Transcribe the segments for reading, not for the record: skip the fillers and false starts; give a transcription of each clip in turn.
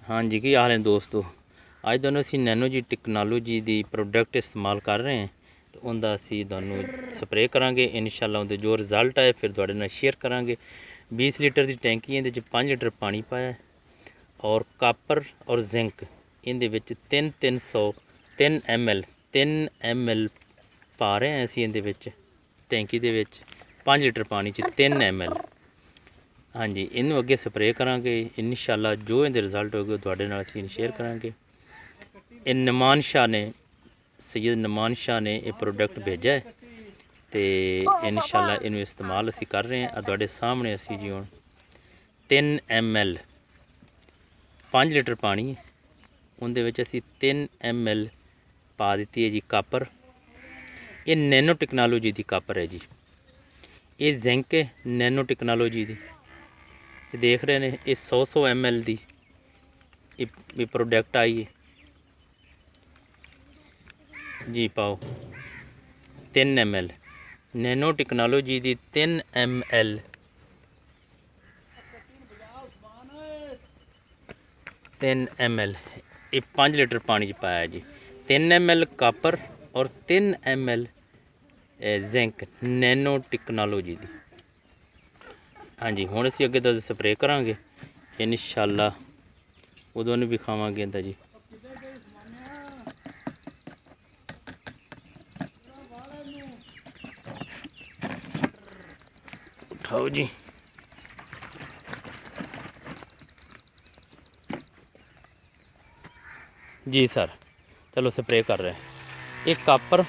हाँ जी, की हाल है दोस्तों। ਅੱਜ ਤੁਹਾਨੂੰ ਅਸੀਂ ਨੈਨੋ ਜੀ ਟੈਕਨੋਲੋਜੀ ਦੀ ਪ੍ਰੋਡਕਟ ਇਸਤੇਮਾਲ ਕਰ ਰਹੇ ਹਾਂ ਤੇ ਉਹਦਾ ਅਸੀਂ ਤੁਹਾਨੂੰ ਸਪਰੇਅ ਕਰਾਂਗੇ ਇਨਸ਼ਾਅੱਲਾ। ਉਹਦੇ ਜੋ ਰਿਜ਼ਲਟ ਆਏ ਫਿਰ ਤੁਹਾਡੇ ਨਾਲ ਸ਼ੇਅਰ ਕਰਾਂਗੇ। 20 ਲੀਟਰ ਦੀ ਟੈਂਕੀ, ਇਹਦੇ ਚ 5 ਲੀਟਰ ਪਾਣੀ ਪਾਇਆ ਔਰ ਕਾਪਰ ਔਰ ਜ਼ਿੰਕ ਇਹਦੇ ਵਿੱਚ 3 ml ਪਾ ਰਹੇ ਹਾਂ ਅਸੀਂ ਇਹਦੇ ਵਿੱਚ। ਟੈਂਕੀ ਦੇ ਵਿੱਚ 5 ਲੀਟਰ ਪਾਣੀ ਚ 3 ml। हाँ जी, इनू अगे स्प्रे करांगे इंशाअल्लाह। जो इहदे रिजल्ट होगे तुहाडे नाल असीं शेयर करांगे। ये नमान शाह ने, सैयद नमान शाह ने ये प्रोडक्ट भेजा है तो इंशाअल्लाह इनू इस्तेमाल असीं कर रहे हैं। तुहाडे सामने असीं जी हुण 3 ml 5 लीटर पानी है, उहदे विच असीं 3 ml पा दित्ती है जी कापर। ये नैनो टैक्नोलॉजी दी कापर है जी। ये जिंक है नैनो टैक्नोलॉजी दी। देख रहे हैं ये 100 ml दी ये प्रोडक्ट आई है जी। पाओ 3 ml नैनो टैक्नोलॉजी दी 3 ml। ये 5 लीटर पानी च पाया जी। 3 ml कापर और 3 ml जिंक नैनो टैक्नोलॉजी दी। हाँ जी, हुण असीं अगे तो स्प्रे करांगे इंशाअल्लाह। उदों भी खावांगे इंदा जी। उठाओ जी। जी सर, चलो स्प्रे कर रहे हैं। एक कापर,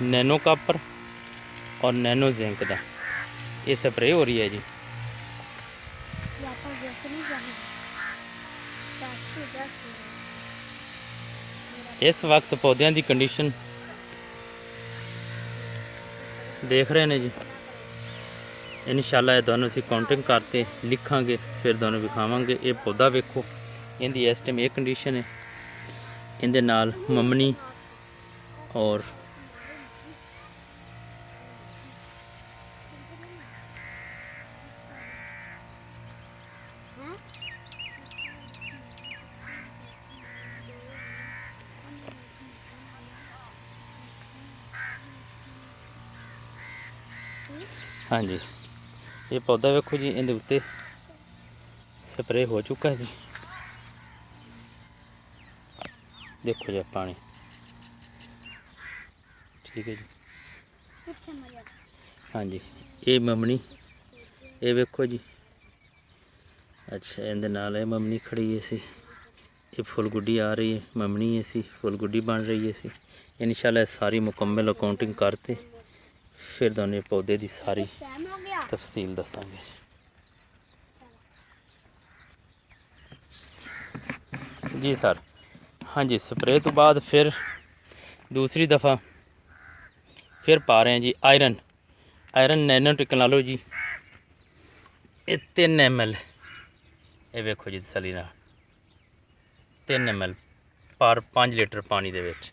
नैनो कापर और नैनो जिंक का ये स्प्रे हो रही है जी। इस वक्त पौधों की कंडीशन देख रहे हैं जी। इंशाअल्लाह दोनों असीं काउंटिंग करते लिखांगे फिर दोनों विखावांगे। ये पौधा वेखो, इहदी इस टाइम ये कंडीशन है। इहदे नाल ममनी और हाँ जी, ये पौधा वेखो जी। इहदे उत्ते स्प्रे हो चुका है जी। देखो जी पानी, ठीक है जी। हाँ जी, ये ममनी ये वेखो जी। अच्छा, इहदे नाल ये ममनी खड़ी है सी। ये फुल गुड्डी आ रही है, ममनी है सी, फुल गुड्डी बन रही है सी। इंशाअल्लाह सारी मुकम्मल अकाउंटिंग करते फिर दोनों पौधे की सारी तफसील दसांगे। जी सर, हाँ जी, स्प्रे तो बाद फिर दूसरी दफ़ा फिर पा रहे हैं जी आयरन नैनो टैक्नोलॉजी। ये 3 ml ये वेखो जी तसली नाल 3 ml पर 5 लीटर पानी दे विच।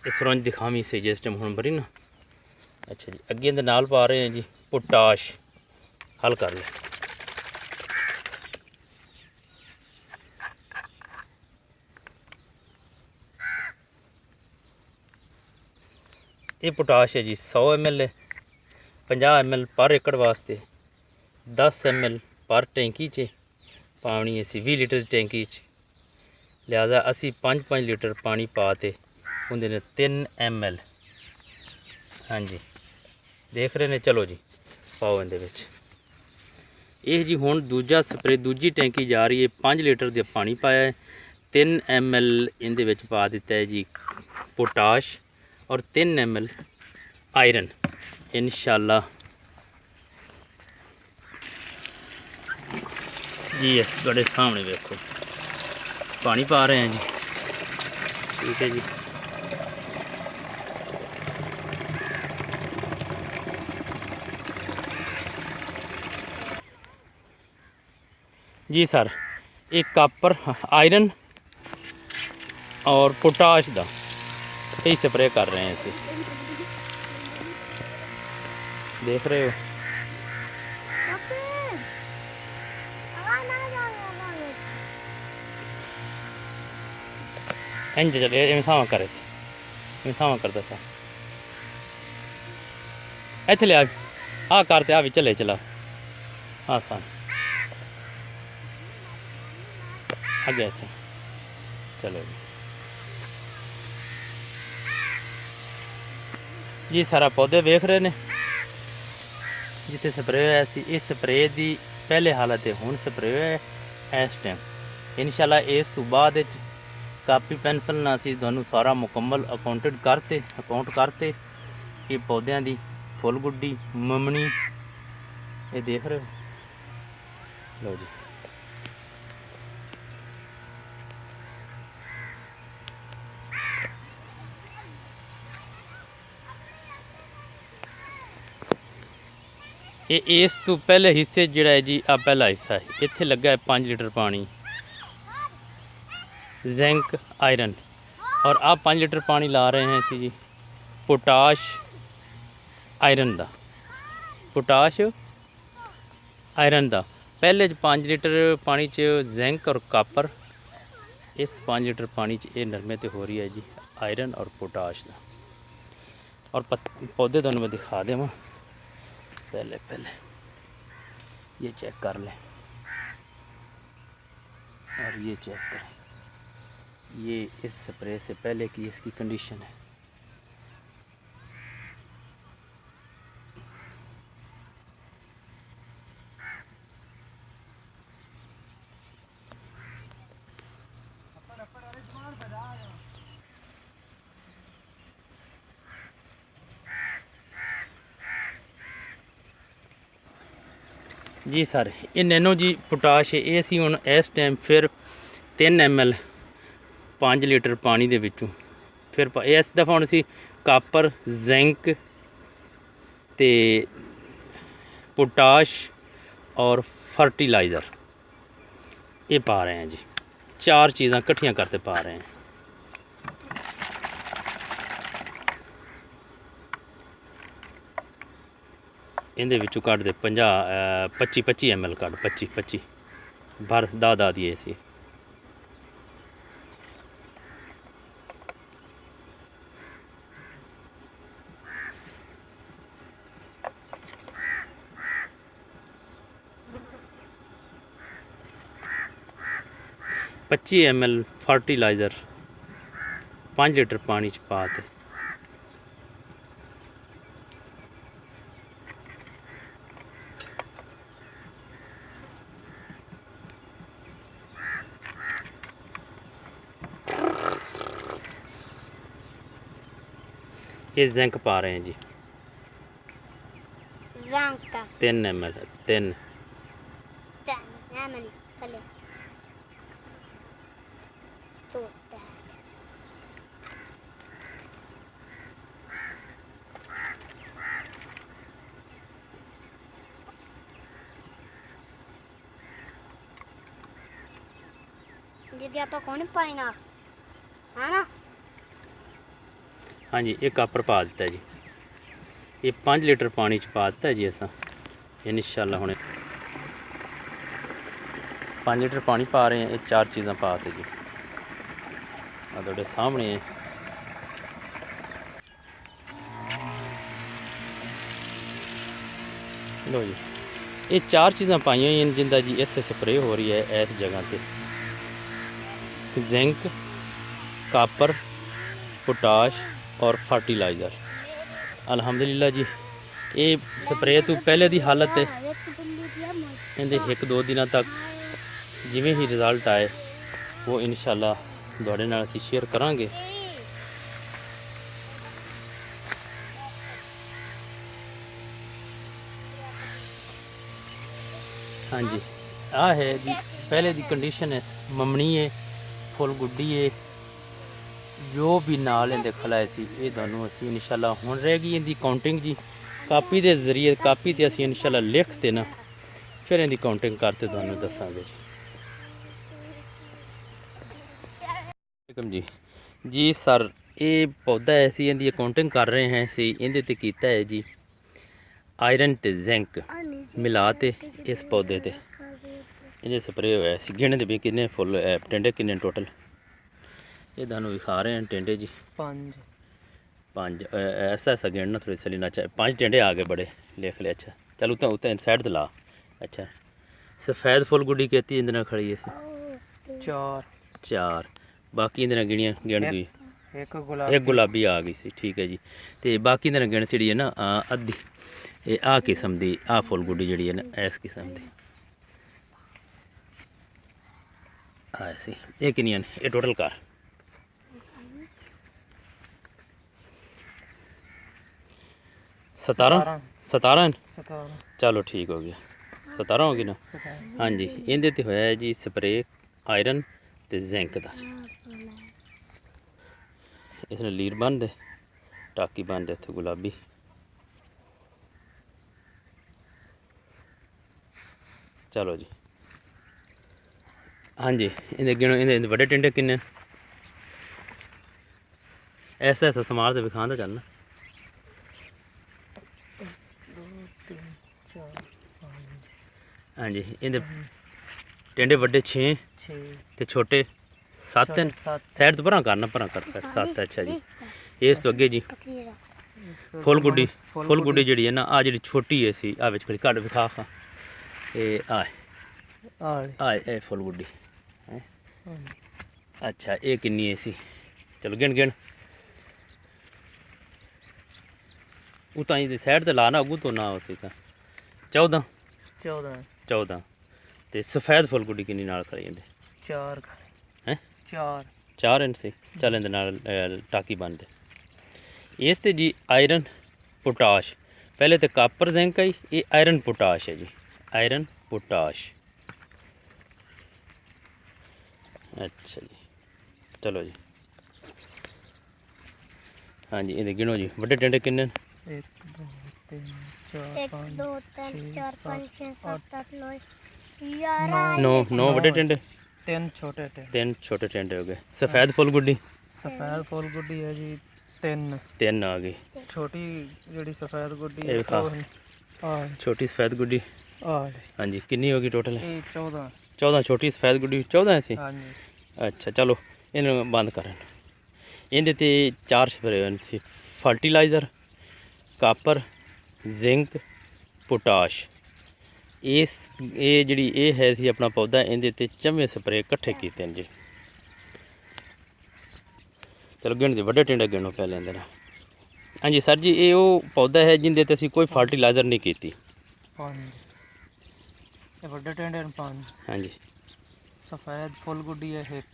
इस सुरंज दिखावी से जिस टाइम हुण भरी ना। अच्छा जी, अगे इहदे नाल पा रहे हैं जी पोटाश। हल कर ले। ये पोटाश है जी 100 ml है। 50 ml पर एकड़ वास्ते, 10 ml पर टैंकी च पानी असी 20 लीटर टैंकी च। लिहाजा असी 5-5 लीटर पानी पाते उहदे ने 3 ml। हाँ जी, देख रहे हैं। चलो जी, पाओ इहदे विच। ये जी हुण दूजा स्प्रे दूजी टैंकी जा रही है। 5 लीटर का पानी पाया है, 3 ml इहदे विच पा दिता है जी पोटाश और 3 ml आयरन। इंशाअल्लाह जी, यस तुहाडे सामने वेखो पानी पा रहे हैं जी। ठीक है जी। जी सर, एक कापर, आयरन और पोटाश का यही स्प्रे कर रहे हैं इसे। देख रहे हो इंज चले सावा कर सावा करता था इत्थे लिया आ करते आ भी चले चला हाँ सन अगे इत्थे चलो जी सारा पौधे वेख रहे ने जिथे स्प्रे होया सी इस स्प्रे की पहले हालत है हुण स्प्रे होया इस टाइम इंशाल्लाह इस तो बाद कापी पेंसिल ना असीं तुहानूं सारा मुकम्मल अकाउंट करते कि पौधों की फुल गुड्डी ममनी ये देख रहे हो लो जी ये इस तो पहले हिस्से जिहड़ा है जी आ पहला हिस्सा है इत्थे लगा है 5 लीटर पानी जिंक आयरन और आप 5 लीटर पानी ला रहे हैं इसी जी पोटाश आयरन का पोटाश आयरन का पहले 5 लीटर पानी च जिंक और कापर इस 5 लीटर पानी च ये नरमे तो हो रही है जी आयरन और पोटाश का और पौधे तुहानूं मैं दिखा देवां पहले ये चेक कर लें और ये चेक करें ये इस स्प्रे से पहले की इसकी कंडीशन है जी सर ये नैनो जी पोटाश है ये असीं हुण इस टाइम फिर 3 ml 5 लीटर पानी दे विचों फिर इस दफ़ा हुण असीं कापर जिंक ते पोटाश और फर्टिलाइज़र ये पा रहे हैं जी 4 चीज़ां इकट्ठियां करते पा रहे हैं इहदे विचों कढ़ दे 25 ml कढ़ 25 भर दा दिए सी ml फर्टिलाइज़र 5 लीटर पानी च पाते ये जिंक पा रहे हैं जी 3 ml 3 जी आप कौन पाइना है ना हाँ जी ये कापर पा दिता जी ये 5 लीटर पानी च पा दिता जी असा इंशाल्लाह हुणे 5 लीटर पानी पा रहे हैं ये 4 चीज़ां पाते जी आ तुहाडे सामने है लो जी ये 4 चीज़ां पाइयां हुई जिंदा जी इत्थे स्प्रे हो रही है इस जगह ते जिंक कापर पोटाश और फर्टिलाइज़र अल्हम्दुलिल्लाह जी ये स्प्रे तो पहले दी हालत है इहदे 1-2 दिनों तक जिवें ही रिजल्ट आए वो इंशाल्लाह तुहाडे नाल असीं शेयर करांगे हाँ जी आ है जी पहले दी कंडीशन है ममनी है फुल गुड्डी है जो भी नाल इहदे खलाए सी ये तुहानूं असीं इंशाल्लाह हुण रह गई इहदी काउंटिंग जी कापी के जरिए कापी ते असीं इंशाल्लाह लिखते ना फिर इहदी काउंटिंग करते तुहानूं दस्सांगे जी जी सर ये पौधा है असीं इहदी काउंटिंग कर रहे हैं असीं इहदे ते कीता है जी आयरन ते जिंक मिला ते इस पौधे ते इहदे स्प्रे होया सी गिणदे भी किन्ने फुल टिंडे किन्ने टोटल ਇਹ ਤੁਹਾਨੂੰ ਵਿਖਾ ਰਹੇ ਹਾਂ ਟਿੰਡੇ ਜੀ 5 ऐसा ऐसा गिनना थोड़ी सलीना अच्छा 5 टिंडे आ गए बड़े लिख लिया अच्छा चल उतना उतना साइड ला अच्छा सफ़ेद फुल गुड्डी कहती है इंदना खड़ी है 4 बाकी इंदना गिनियाँ गिन दी एक गुलाबी आ गई सी ठीक है जी तो बाकी इंदना गिन सीड़ी है ना अद्धी ये आ किस्म दी आ फुल गुड्डी जी है ना इस किस्म दी सी ये किनियां ने ये टोटल कर 17 चलो ठीक हो गया 17 हो गई ना हाँ जी इहदे ते होया जी स्प्रे आयरन ते जिंक दा इसने लीर बन दे टाकी बन दे इत्थे गुलाबी चलो जी हाँ जी इहदे गिनो इहदे बड़े टिंडे किन्ने ऐसा ऐसा समार ते विखांदा चलना हाँ जी इहदे टिंडे वड्डे 6 ते छोटे 7 न साइड तो भरा करना भरा कर 7 अच्छा जी इस तो अगे जी फुल गुड्डी जी है ना आ जी छोटी है सी आ विच घट विखा खा ए फुल गुड्डी अच्छा ये किन्नी है सी चलो गिन गिन उतां ही साइड ते ला ना अगू तो ना उसी 14 ते सफ़ेद फुल गुड्डी किन्नी नाल करी जांदे 4 इंच सी चल इंदे नाल टाकी बनदे इस ते जी आयरन पोटाश पहले तो कापर जिंक आई ये आयरन पोटाश है जी आयरन पोटाश अच्छा जी चलो जी हाँ जी ये गिनो जी बड़े टिंडे किन्ने 1 2 3 4 5 6 7 8 9 9 बड़े टिंडे 3 छोटे टिंडे हो गए सफ़ेद फुल गुड्डी है जी 3 आ गई छोटी जड़ी सफ़ेद गुड्डी है छोटी सफ़ेद गुड्डी हाँ जी कितनी होगी टोटल 14 छोटी सफ़ेद गुड्डी 14 ऐसी अच्छा चलो इन्हें बंद करें इहदे ते 4 spray fertiliser copper zinc potash इस ये जी ये है सी अपना पौधा इहदे ते 4 स्प्रे इकट्ठे किए जी चलो गिन दे बड़े टिंडे गिनो पहले अंदर हाँ जी सर जी ये वो पौधा है जिंदे ते असीं कोई फर्टिलाइज़र नहीं की हाँ जी सफ़ेद फुल गुड्डी है एक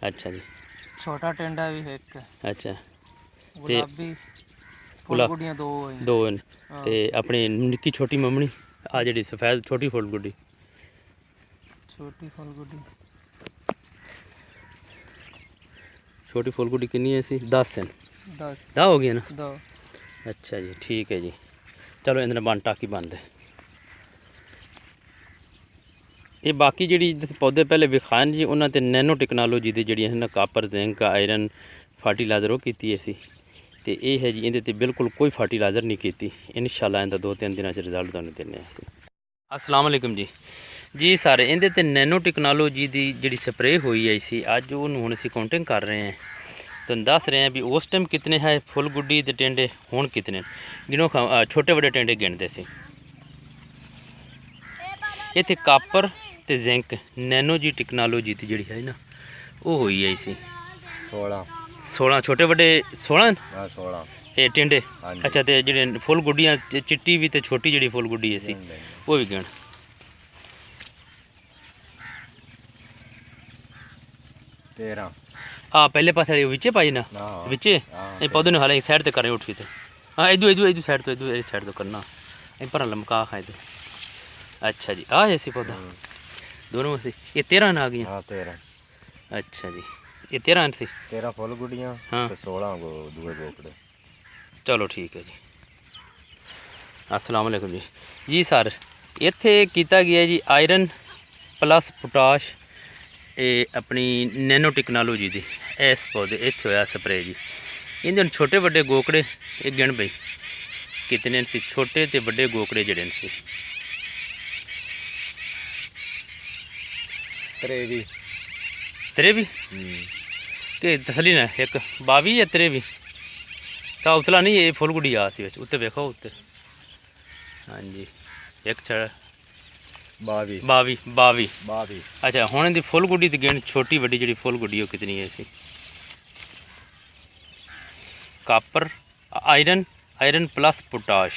अच्छा जी छोटा टिंडा भी एक अच्छा गुलाबी फुल गुड्डियां दो न ते अपनी निक्की छोटी ममनी आ जी सफ़ेद छोटी फुल गुड्डी छोटी फुल गुड्डी कितनी है सी 10 हो गई ना 2 अच्छा जी ठीक है जी चलो इन्हें बन टाकी बंद है ये बाकी जी पौधे पहले विखान जी उन्होंने नैनो टेक्नोलॉजी की जी ना कापर जिंक आयरन फर्टिलाइज़र वो की सी तो ये है जी ये बिल्कुल कोई फर्टिलाइज़र नहीं की इंशाल्लाह इनका 2-3 दिन रिजल्ट तुहानूं दिन्ने असीं अस्सलाम वालेकुम जी सर इहदे ते नैनो टेक्नोलॉजी की जी स्प्रे हुई है सी अज उन्होंने हुण असीं काउंटिंग कर रहे हैं तो दस रहे हैं भी उस टाइम कितने है फुल गुड्डी के टिंडे हुण कितने गिनो छोटे बड़े टिंडे गिनते थे इत्थे कापर ते जिंक नैनो जी टेक्नोलॉजी की जी है ना वो हुई है सी 16 छोटे बड़े 16 ये टिंडे अच्छा तो जी फुल गुड्डियाँ चिट्टी भी तो छोटी जी फुल गुड्डी है सी वो भी गिन हाँ पहले पास विचे पाई ना विचे पौधे ने हाल साइड से करें उठी थे हाँ इधू साइड तो इधू साइड तो करना पर लमका खा इधर अच्छा जी आ ऐसी पौधा दोनों से ये 13 आ गई अच्छा जी ये 13 सी 13 फुल गुड्डियां ते 16 दूए गोकड़े चलो ठीक है जी अस्सलाम वालेकुम जी सर इत्थे कीता गया जी आयरन प्लस पोटाश ये अपनी नैनो टेक्नोलॉजी दी इस पौधे इत्थे होया स्प्रे जी इन्हें छोटे बड़े गोकड़े ये गिन बई कितने सी छोटे ते बड़े गोकड़े जड़े सी तेरे भी कि तसली ना एक 22 या 23 तो उतला नहीं ये फुल गुड़ी आ सी उत्ते देखो उत्ते। हाँ जी एक 22 22 अच्छा हुण दी फुल गुड़ी दी गिण छोटी वड्डी जिहड़ी फुल गुड़ी वो कितनी है सी कापर आयरन प्लस पोटाश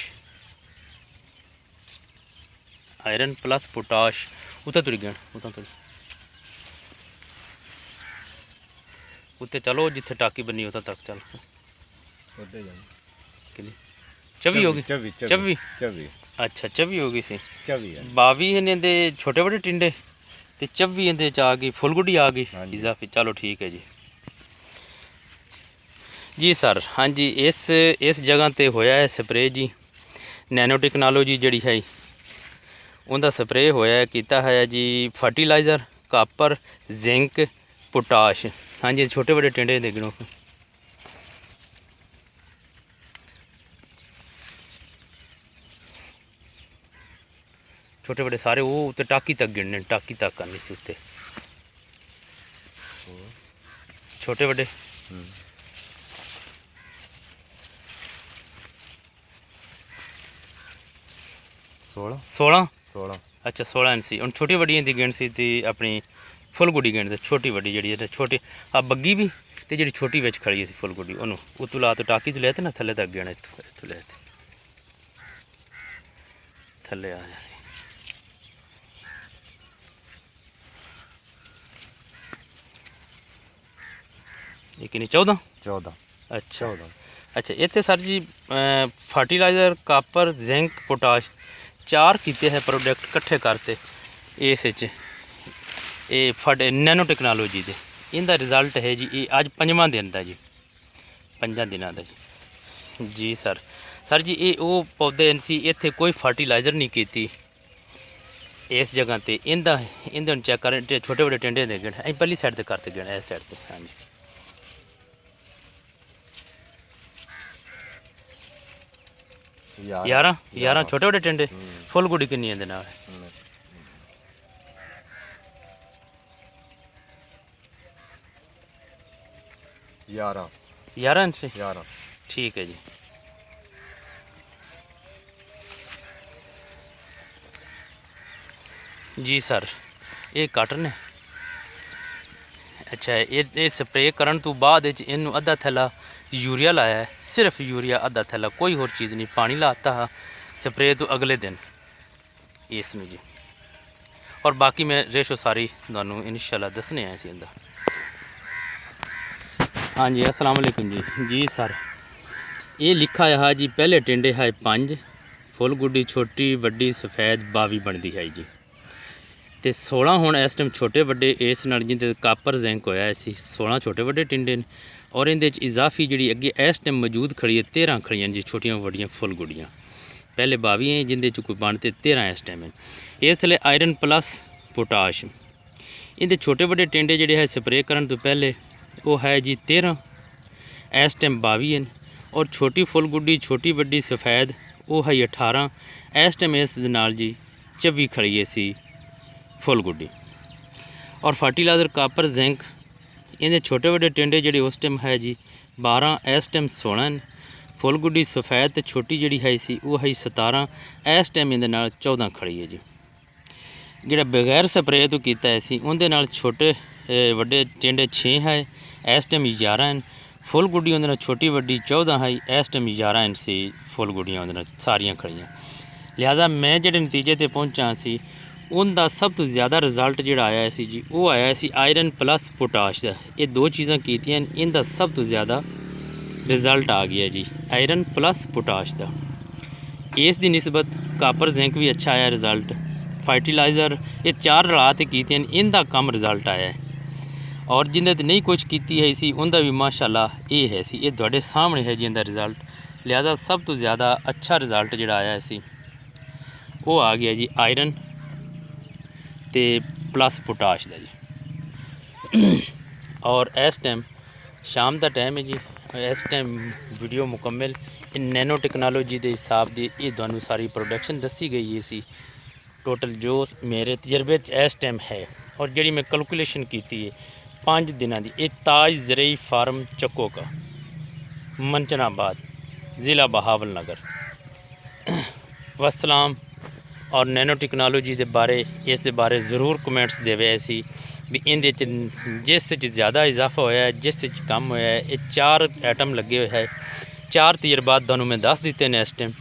उत्ते तुरी गिण उत्ते चलो जिथे टाकी बनी उतना तक चल कितनी 24 होगी 24 अच्छा 24 हो गई सी 22 ने दे छोटे बड़े टिंडे ते 24 इंदे च आ गई फुल गुड़ी आ गई इजाफी। चलो ठीक है जी सर। हाँ जी इस जगह ते होया है स्प्रे जी नैनो टेक्नोलॉजी जिहड़ी है उनका स्प्रे होया कीता है जी फर्टिलाइज़र कापर जिंक पोटाश। हाँ जी छोटे बड़े टिंडे दे गिनो छोटे बड़े सारे वो उत्ते टाकी तक गिनने टाकी तक करनी सी उत्ते छोटे बड़े 16 अच्छा 16 इंच हूँ छोटी बड़ी दी गिण सी ती अपनी फुल गुड़ी गिण छोटी बड़ी जी छोटी आ बग्गी भी तो जी छोटी बिच खड़ी सी फुल गुड़ी उन्होंने उतों ला तो टाकी तो लेते ना थले तक गिण इतों लेते थले आ जाती ये कितनी 14 अच्छा इतने सर जी फर्टिलाइज़र कापर जिंक पोटाश 4 किते हैं प्रोडक्ट कट्ठे करते इस नैनो टेक्नोलॉजी दे इनका रिजल्ट है जी ये अज 5वां दिन का जी 5 दिनों का जी सर जी ये वो पौधे सी इत्थे कोई फर्टिलाइज़र नहीं की इस जगह ते इंदा चेक करें छोटे बड़े टिंडे दे गिण अं पहली साइड ते करते गिण इस साइड ते। हाँ जी 11 छोटे बड़े टिंडे फुल गुड़ी किन्नी है नाल 11 इंच ठीक है जी सर ये काटन है अच्छा ये स्प्रे करन तो बाद इनू अद्धा थैला यूरिया लाया है सिर्फ यूरिया अद्धा थैला कोई होर चीज़ नहीं पानी लाता हा स्प्रे तो अगले दिन इसमें जी और बाकी मैं रेशो सारी तुहानू इंशाल्लाह दसने आए सी इंदा। हाँ जी अस्सलाम वालेकुम जी सर ये लिखा है जी पहले टिंडे है 5 फुल गुड्डी छोटी वड्डी सफ़ैद 22 बनती है जी तो 16 हुण इस टाइम छोटे वड्डे इस नाल जिंदे कापर जिंक होया सी 16 छोटे वड्डे टिंडे ने और इहदे इजाफी जी अगे इस टाइम मौजूद खड़ी है 13 खड़ियां जी छोटियां वड्डियां फुल गुड़ियां पहले 22 हैं जिंदे कोई बनते 13 इस टाइम है इस थले आयरन प्लस पोटाश इहदे छोटे वड्डे टिंडे जिहड़े है स्प्रे करन तो पहले वो है जी 13 इस टाइम 22 हैं और छोटी फुल गुड्डी छोटी वड्डी सफ़ैद वो है 18 इस टाइम इस नाल जी 24 खड़ी है सी फुल गुड्डी और फर्टिलाइज़र कापर जिंक इन्हें छोटे वड्डे टिंडे जिहड़े उस टाइम है जी 12 इस टाइम 16 फुल गुड्डी सफ़ैद तो छोटी जिहड़ी है सी वो है 17 इस टाइम इहदे नाल 14 खड़ी है जी जिहड़ा बगैर स्प्रे तो कीता है सी उहदे नाल छोटे वड्डे टिंडे 6 है इस टाइम 11 हैं फुल गुड्डी उहदे नाल छोटी वड्डी 14 है इस टाइम 11 हैं सी फुल गुड्डियां उहदे नाल सारियां खड़ियां लिहाजा मैं जिहड़े नतीजे ते पहुंचा सी उनका सब तो ज़्यादा रिजल्ट जोड़ा आया सी जी वो आया सी आयरन प्लस पोटाश का ये 2 चीज़ां कीतियां इनका सब तो ज़्यादा रिजल्ट आ गया जी आयरन प्लस पोटाश का इस दी निस्बत कापर जिंक भी अच्छा आया रिजल्ट फर्टिलाइज़र ये 4 रला ते कीतियां इनका कम रिजल्ट आया है और जिन्हें तो नहीं कुछ कीती है सी उनका भी माशाल्लाह ये है सी ये तुहाडे सामने है जी इनका रिजल्ट लिहाजा सब तो ज़्यादा अच्छा रिजल्ट जोड़ा आया सी वो आ गया जी आयरन ते प्लस पोटाश का जी और इस टाइम शाम का टाइम है जी इस टाइम वीडियो मुकम्मल नैनो टेक्नोलॉजी के हिसाब की ये तुहानू सारी प्रोडक्शन दसी गई है सी टोटल जो मेरे तजर्बे इस टाइम है और जी मैं कैलकुलेशन की है 5 ਦਿਨਾਂ ਦੀ। ਇਹ ਤਾਜ ਜ਼ਰਈ ਫਾਰਮ ਚੱਕੋ ਕਾ, ਮੰਚਨਾਬਾਦ, ਜ਼ਿਲ੍ਹਾ ਬਹਾਵਲ ਨਗਰ। ਵਸਲਾਮ। ਔਰ ਨੈਨੋ ਟੈਕਨੋਲੋਜੀ ਦੇ ਬਾਰੇ, ਇਸ ਦੇ ਬਾਰੇ ਜ਼ਰੂਰ ਕਮੈਂਟਸ ਦੇਵੇ ਸੀ ਵੀ ਇਹਦੇ 'ਚ ਜਿਸ 'ਚ ਜ਼ਿਆਦਾ ਇਜ਼ਾਫਾ ਹੋਇਆ ਹੈ, ਜਿਸ 'ਚ ਕਮ ਹੋਇਆ ਹੈ। ਇਹ 4 ਐਟਮ ਲੱਗੇ ਹੋਏ ਹੈ, 4 ਤਜਰਬਾਤ ਤੁਹਾਨੂੰ ਮੈਂ ਦੱਸ ਦਿੱਤੇ ਨੇ। ਇਸ ਟਾਈਮ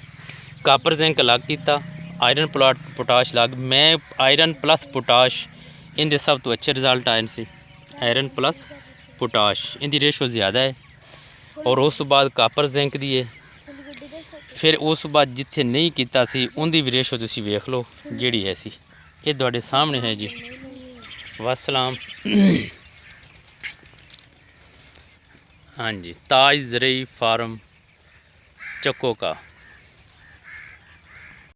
ਕਾਪਰ ਜ਼ਿੰਕ ਅਲੱਗ ਕੀਤਾ, ਆਇਰਨ ਪੋਟਾਸ਼ ਅਲੱਗ। ਮੈਂ ਆਇਰਨ ਪਲੱਸ ਪੋਟਾਸ਼ ਇਹਦੇ ਸਭ ਤੋਂ ਅੱਛੇ ਰਿਜ਼ਲਟ ਆਏ ਸੀ। ਆਇਰਨ ਪਲੱਸ ਪੋਟਾਸ਼ ਇਹਦੀ ਰੇਸ਼ੋ ਜ਼ਿਆਦਾ ਹੈ। ਔਰ ਉਸ ਤੋਂ ਬਾਅਦ ਕਾਪਰ ਜ਼ਿੰਕ ਦੀ ਹੈ। ਫਿਰ ਉਸ ਤੋਂ ਬਾਅਦ ਜਿੱਥੇ ਨਹੀਂ ਕੀਤਾ ਸੀ ਉਹਦੀ ਵੀ ਰੇਸ਼ੋ ਤੁਸੀਂ ਵੇਖ ਲਓ ਜਿਹੜੀ ਹੈ ਸੀ। ਇਹ ਤੁਹਾਡੇ ਸਾਹਮਣੇ ਹੈ ਜੀ। ਵਸਲਾਮ। ਹਾਂਜੀ, ਤਾਜ ਜ਼ਰਈ ਫਾਰਮ ਚੱਕੋ ਕਾ।